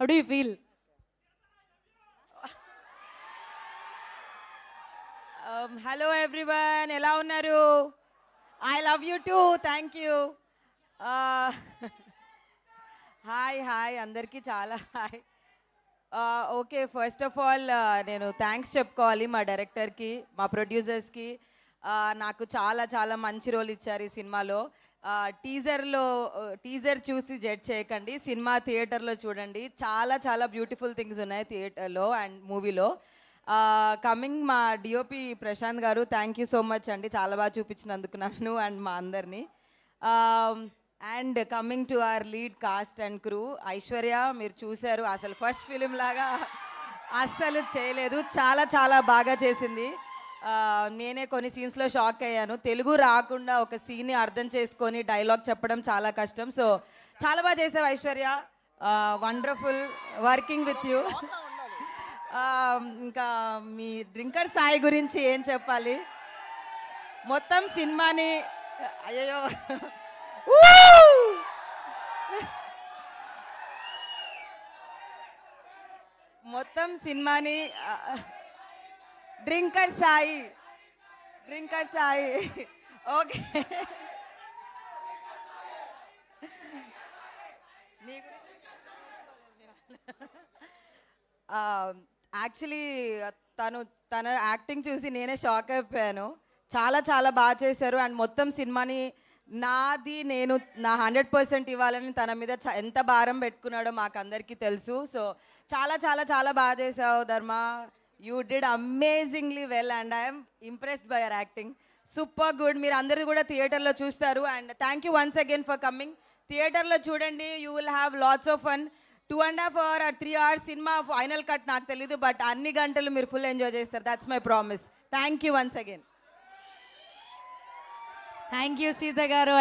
How do you feel? Hello everyone, ఎలా ఉన్నారు? I love you two, thank you. Hi hi అందరికీ చాలా hi. Okay, first of all నేను thanks చెప్పుకోవాలి మా డైరెక్టర్కి, మా ప్రొడ్యూసర్స్కి. నాకు చాలా చాలా మంచి రోల్ ఇచ్చారు ఈ సినిమాలో. టీజర్ చూసి జడ్జ్ చేయకండి, సినిమా థియేటర్లో చూడండి. చాలా చాలా బ్యూటిఫుల్ థింగ్స్ ఉన్నాయి థియేటర్లో అండ్ మూవీలో. కమింగ్ మా డిఓపి ప్రశాంత్ గారు, థ్యాంక్ యూ సో మచ్ అండి, చాలా బాగా చూపించినందుకు నన్ను అండ్ మా అందరినీ. And coming to our lead cost and crew, Aishwarya మీరు చూశారు, అసలు ఫస్ట్ ఫిలిం లాగా అస్సలు చేయలేదు, చాలా చాలా బాగా చేసింది. నేనే కొన్ని సీన్స్లో షాక్ అయ్యాను. తెలుగు రాకుండా ఒక సీన్ని అర్థం చేసుకొని డైలాగ్ చెప్పడం చాలా కష్టం. సో చాలా బాగా చేసావు Aishwarya, wonderful working with you. ఇంకా మీ డ్రింకర్ సాయి గురించి ఏం చెప్పాలి, మొత్తం సినిమాని అయ్యో మొత్తం సినిమాని డ్రింకర్ సాయి ఓకే. యాక్చువల్లీ తన యాక్టింగ్ చూసి నేనే షాక్ అయిపోయాను. చాలా చాలా బాగా చేశారు అండ్ మొత్తం సినిమాని నేను నా 100% ఇవ్వాలని తన మీద ఎంత భారం పెట్టుకున్నాడో మాకు అందరికీ తెలుసు. సో చాలా చాలా చాలా బాగా చేసావు ధర్మ, you did amazingly well and I'm impressed by your acting, super good. మీరు అందరూ కూడా థియేటర్లో చూస్తారు and thank you once again for coming. థియేటర్లో చూడండి, you will have lots of fun. 2.5 hours or 3 hours cinema final cut నాకు తెలీదు, but అన్ని గంటలు మీరు ఫుల్ ఎంజాయ్ చేస్తారు. That's my promise. Thank you once again. Thank you Sita గారు.